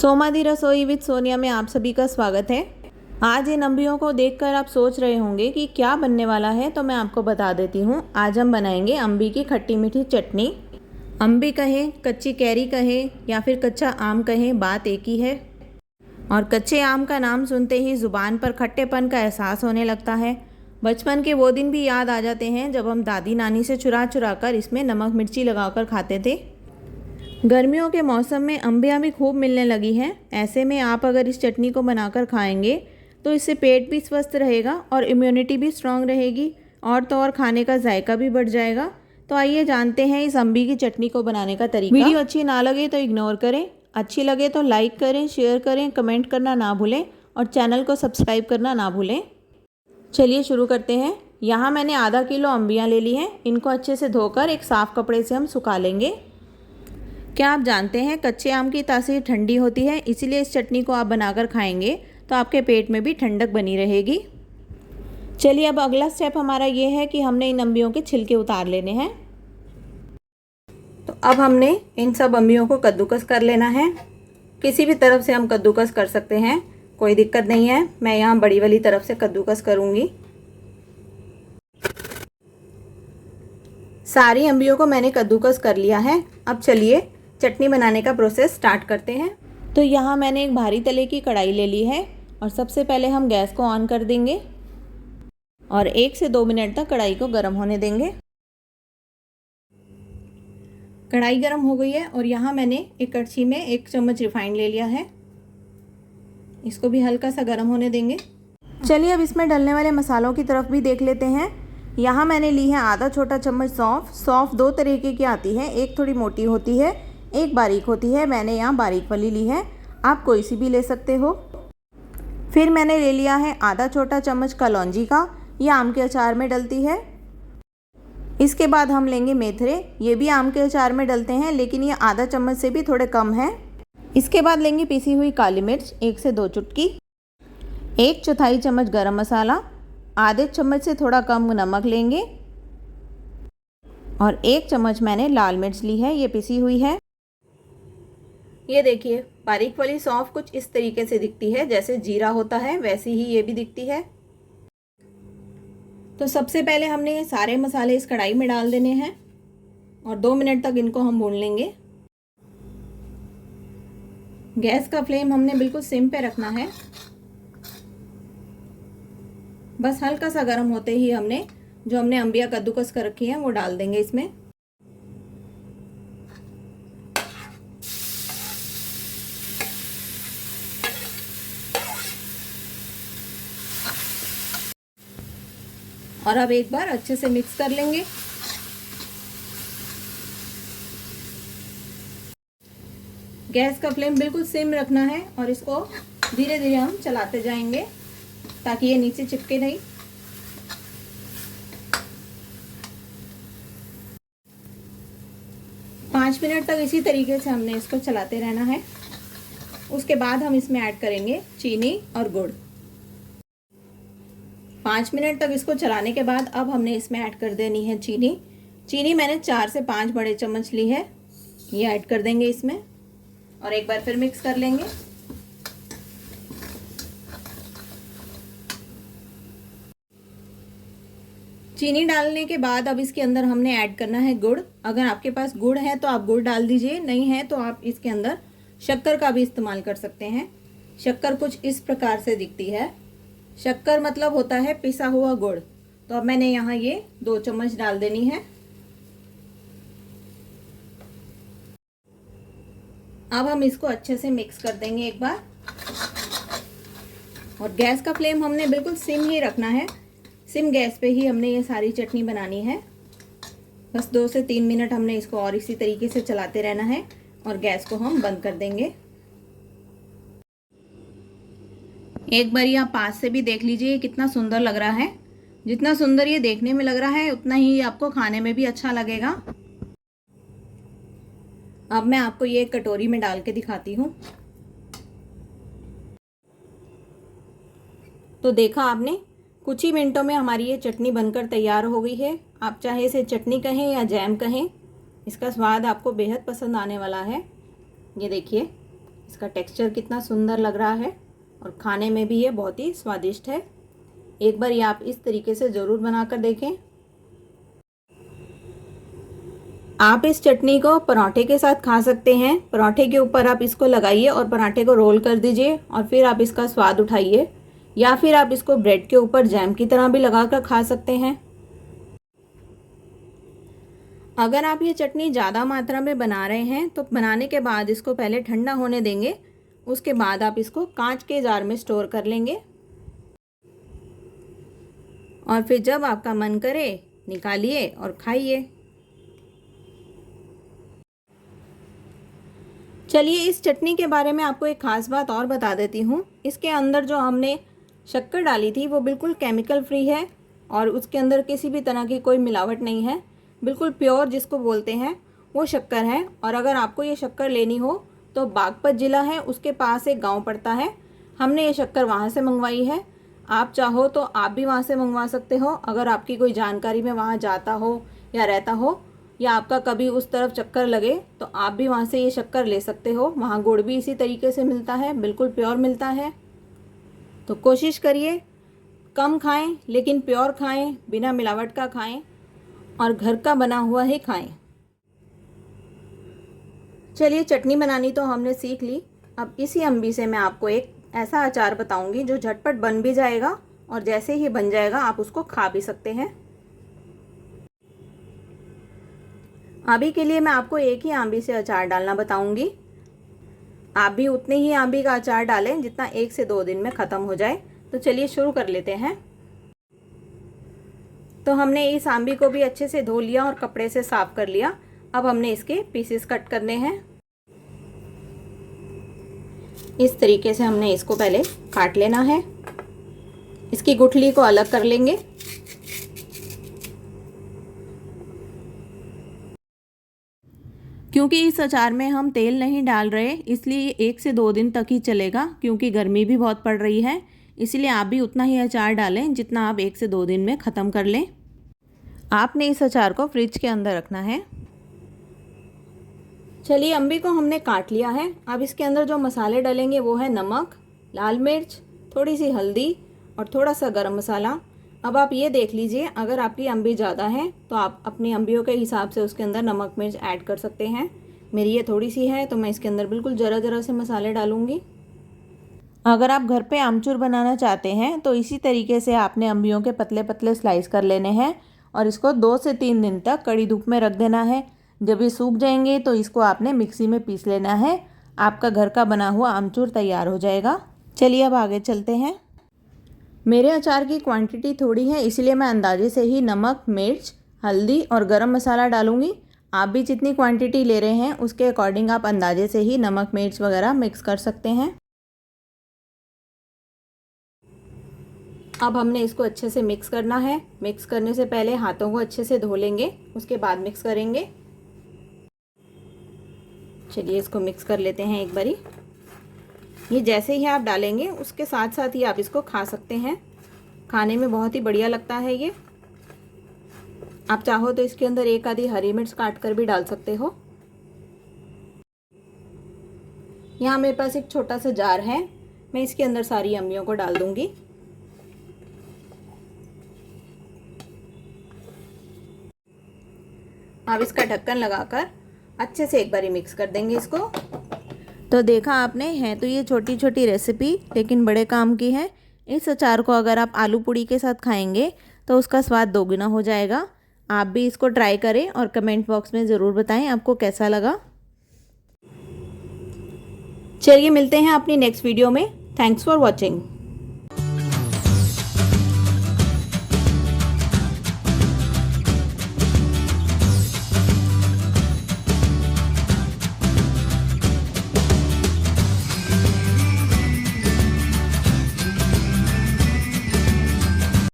सोमा दी रसोई विद सोनिया में आप सभी का स्वागत है। आज इन अम्बियों को देखकर आप सोच रहे होंगे कि क्या बनने वाला है, तो मैं आपको बता देती हूँ। आज हम बनाएंगे अम्बी की खट्टी मीठी चटनी। अम्बी कहें, कच्ची कैरी कहें या फिर कच्चा आम कहें, बात एक ही है। और कच्चे आम का नाम सुनते ही ज़ुबान पर खट्टेपन का एहसास होने लगता है। बचपन के वो दिन भी याद आ जाते हैं जब हम दादी नानी से चुरा चुरा कर इसमें नमक मिर्ची लगाकर खाते थे। गर्मियों के मौसम में अम्बियाँ भी खूब मिलने लगी हैं। ऐसे में आप अगर इस चटनी को बनाकर खाएंगे तो इससे पेट भी स्वस्थ रहेगा और इम्यूनिटी भी स्ट्रांग रहेगी, और तो और खाने का जायका भी बढ़ जाएगा। तो आइए जानते हैं इस अम्बी की चटनी को बनाने का तरीका। वीडियो अच्छी ना लगे तो इग्नोर करें, अच्छी लगे तो लाइक करें, शेयर करें, कमेंट करना ना भूलें और चैनल को सब्सक्राइब करना ना भूलें। चलिए शुरू करते हैं। यहाँ मैंने आधा किलो अम्बियाँ ले ली हैं। इनको अच्छे से धोकर एक साफ़ कपड़े से हम सुखा लेंगे। क्या आप जानते हैं कच्चे आम की तासीर ठंडी होती है, इसीलिए इस चटनी को आप बनाकर खाएंगे तो आपके पेट में भी ठंडक बनी रहेगी। चलिए अब अगला स्टेप हमारा ये है कि हमने इन अम्बियों के छिलके उतार लेने हैं। तो अब हमने इन सब अम्बियों को कद्दूकस कर लेना है। किसी भी तरफ से हम कद्दूकस कर सकते हैं, कोई दिक्कत नहीं है। मैं यहाँ बड़ी वाली तरफ से कद्दूकस करूँगी। सारी अम्बियों को मैंने कद्दूकस कर लिया है। अब चलिए चटनी बनाने का प्रोसेस स्टार्ट करते हैं। तो यहाँ मैंने एक भारी तले की कढ़ाई ले ली है और सबसे पहले हम गैस को ऑन कर देंगे और 1 से 2 मिनट तक कढ़ाई को गर्म होने देंगे। कढ़ाई गर्म हो गई है और यहाँ मैंने एक कड़छी में 1 चम्मच रिफाइंड ले लिया है। इसको भी हल्का सा गर्म होने देंगे। चलिए अब इसमें डलने वाले मसालों की तरफ भी देख लेते हैं। यहाँ मैंने ली है आधा छोटा चम्मच सौंफ। सौंफ 2 तरीके की आती है, एक थोड़ी मोटी होती है, एक बारीक होती है। मैंने यहाँ बारीक वाली ली है, आप कोई सी भी ले सकते हो। फिर मैंने ले लिया है आधा छोटा चम्मच कलौंजी का, ये आम के अचार में डलती है। इसके बाद हम लेंगे मेथरे, ये भी आम के अचार में डलते हैं लेकिन ये आधा चम्मच से भी थोड़े कम है। इसके बाद लेंगे पिसी हुई काली मिर्च 1 से 2 चुटकी, 1/4 चम्मच गरम मसाला, आधे चम्मच से थोड़ा कम नमक लेंगे और 1 चम्मच मैंने लाल मिर्च ली है, ये पिसी हुई है। ये देखिए बारीक वाली सौंफ कुछ इस तरीके से दिखती है, जैसे जीरा होता है वैसी ही ये भी दिखती है। तो सबसे पहले हमने ये सारे मसाले इस कढ़ाई में डाल देने हैं और 2 मिनट तक इनको हम भून लेंगे। गैस का फ्लेम हमने बिल्कुल सिम पे रखना है। बस हल्का सा गर्म होते ही हमने जो हमने अम्बिया कद्दूकस कर रखी है वो डाल देंगे इसमें। और अब एक बार अच्छे से मिक्स कर लेंगे। गैस का फ्लेम बिल्कुल सिम रखना है और इसको धीरे धीरे हम चलाते जाएंगे ताकि ये नीचे चिपके नहीं। पाँच मिनट तक इसी तरीके से हमने इसको चलाते रहना है। उसके बाद हम इसमें ऐड करेंगे चीनी और गुड़। 5 मिनट तक इसको चलाने के बाद अब हमने इसमें ऐड कर देनी है चीनी। चीनी मैंने 4 से 5 बड़े चम्मच ली है, ये ऐड कर देंगे इसमें और एक बार फिर मिक्स कर लेंगे। चीनी डालने के बाद अब इसके अंदर हमने ऐड करना है गुड़। अगर आपके पास गुड़ है तो आप गुड़ डाल दीजिए, नहीं है तो आप इसके अंदर शक्कर का भी इस्तेमाल कर सकते हैं। शक्कर कुछ इस प्रकार से दिखती है। शक्कर मतलब होता है पिसा हुआ गुड़। तो अब मैंने यहाँ ये 2 चम्मच डाल देनी है। अब हम इसको अच्छे से मिक्स कर देंगे एक बार और गैस का फ्लेम हमने बिल्कुल सिम ही रखना है। सिम गैस पे ही हमने ये सारी चटनी बनानी है। बस 2 से 3 मिनट हमने इसको और इसी तरीके से चलाते रहना है और गैस को हम बंद कर देंगे। एक बार आप पास से भी देख लीजिए कितना सुंदर लग रहा है। जितना सुंदर ये देखने में लग रहा है उतना ही आपको खाने में भी अच्छा लगेगा। अब मैं आपको ये कटोरी में डाल के दिखाती हूँ। तो देखा आपने, कुछ ही मिनटों में हमारी ये चटनी बनकर तैयार हो गई है। आप चाहे इसे चटनी कहें या जैम कहें, इसका स्वाद आपको बेहद पसंद आने वाला है। ये देखिए इसका टेक्सचर कितना सुंदर लग रहा है और खाने में भी ये बहुत ही स्वादिष्ट है। एक बार ये आप इस तरीके से ज़रूर बनाकर देखें। आप इस चटनी को पराठे के साथ खा सकते हैं। पराठे के ऊपर आप इसको लगाइए और पराठे को रोल कर दीजिए और फिर आप इसका स्वाद उठाइए, या फिर आप इसको ब्रेड के ऊपर जैम की तरह भी लगाकर खा सकते हैं। अगर आप ये चटनी ज़्यादा मात्रा में बना रहे हैं तो बनाने के बाद इसको पहले ठंडा होने देंगे, उसके बाद आप इसको कांच के जार में स्टोर कर लेंगे और फिर जब आपका मन करे निकालिए और खाइए। चलिए इस चटनी के बारे में आपको एक ख़ास बात और बता देती हूँ। इसके अंदर जो हमने शक्कर डाली थी वो बिल्कुल केमिकल फ्री है और उसके अंदर किसी भी तरह की कोई मिलावट नहीं है। बिल्कुल प्योर जिसको बोलते हैं वो शक्कर है। और अगर आपको ये शक्कर लेनी हो तो बागपत ज़िला है, उसके पास एक गांव पड़ता है, हमने ये शक्कर वहाँ से मंगवाई है। आप चाहो तो आप भी वहाँ से मंगवा सकते हो। अगर आपकी कोई जानकारी में वहाँ जाता हो या रहता हो या आपका कभी उस तरफ चक्कर लगे तो आप भी वहाँ से ये शक्कर ले सकते हो। वहाँ गुड़ भी इसी तरीके से मिलता है, बिल्कुल प्योर मिलता है। तो कोशिश करिए कम खाएं लेकिन प्योर खाएं, बिना मिलावट का खाएं और घर का बना हुआ ही खाएं। चलिए चटनी बनानी तो हमने सीख ली। अब इसी अम्बी से मैं आपको एक ऐसा अचार बताऊंगी जो झटपट बन भी जाएगा और जैसे ही बन जाएगा आप उसको खा भी सकते हैं। अभी के लिए मैं आपको एक ही आंबी से अचार डालना बताऊंगी। आप भी उतने ही आंबी का अचार डालें जितना 1 से 2 दिन में ख़त्म हो जाए। तो चलिए शुरू कर लेते हैं। तो हमने इस आंबी को भी अच्छे से धो लिया और कपड़े से साफ़ कर लिया। अब हमने इसके पीसेस कट करने हैं। इस तरीके से हमने इसको पहले काट लेना है। इसकी गुठली को अलग कर लेंगे। क्योंकि इस अचार में हम तेल नहीं डाल रहे इसलिए 1 से 2 दिन तक ही चलेगा, क्योंकि गर्मी भी बहुत पड़ रही है। इसलिए आप भी उतना ही अचार डालें जितना आप 1 से 2 दिन में ख़त्म कर लें। आपने इस अचार को फ्रिज के अंदर रखना है। चलिए अम्बी को हमने काट लिया है। अब इसके अंदर जो मसाले डालेंगे वो है नमक, लाल मिर्च, थोड़ी सी हल्दी और थोड़ा सा गरम मसाला। अब आप ये देख लीजिए, अगर आपकी अम्बी ज़्यादा है तो आप अपनी अम्बियों के हिसाब से उसके अंदर नमक मिर्च ऐड कर सकते हैं। मेरी ये थोड़ी सी है तो मैं इसके अंदर बिल्कुल ज़रा ज़रा से मसाले डालूँगी। अगर आप घर पे आमचूर बनाना चाहते हैं तो इसी तरीके से आपने अम्बियों के पतले पतले स्लाइस कर लेने हैं और इसको 2 से 3 दिन तक कड़ी धूप में रख देना है। जब ये सूख जाएंगे तो इसको आपने मिक्सी में पीस लेना है। आपका घर का बना हुआ आमचूर तैयार हो जाएगा। चलिए अब आगे चलते हैं। मेरे अचार की क्वांटिटी थोड़ी है इसलिए मैं अंदाजे से ही नमक, मिर्च, हल्दी और गरम मसाला डालूँगी। आप भी जितनी क्वांटिटी ले रहे हैं उसके अकॉर्डिंग आप अंदाजे से ही नमक मिर्च वगैरह मिक्स कर सकते हैं। अब हमने इसको अच्छे से मिक्स करना है। मिक्स करने से पहले हाथों को अच्छे से धो लेंगे, उसके बाद मिक्स करेंगे। चलिए इसको मिक्स कर लेते हैं एक बारी। ये जैसे ही आप डालेंगे उसके साथ साथ ही आप इसको खा सकते हैं। खाने में बहुत ही बढ़िया लगता है ये। आप चाहो तो इसके अंदर एक आधी हरी मिर्च काट कर भी डाल सकते हो। यहाँ मेरे पास एक छोटा सा जार है, मैं इसके अंदर सारी अम्बियों को डाल दूंगी। अब इसका ढक्कन लगाकर अच्छे से एक बारी मिक्स कर देंगे इसको। तो देखा आपने, है तो ये छोटी छोटी रेसिपी लेकिन बड़े काम की है। इस अचार को अगर आप आलू पूड़ी के साथ खाएंगे तो उसका स्वाद दोगुना हो जाएगा। आप भी इसको ट्राई करें और कमेंट बॉक्स में ज़रूर बताएं आपको कैसा लगा। चलिए मिलते हैं अपनी नेक्स्ट वीडियो में। Thanks for watching.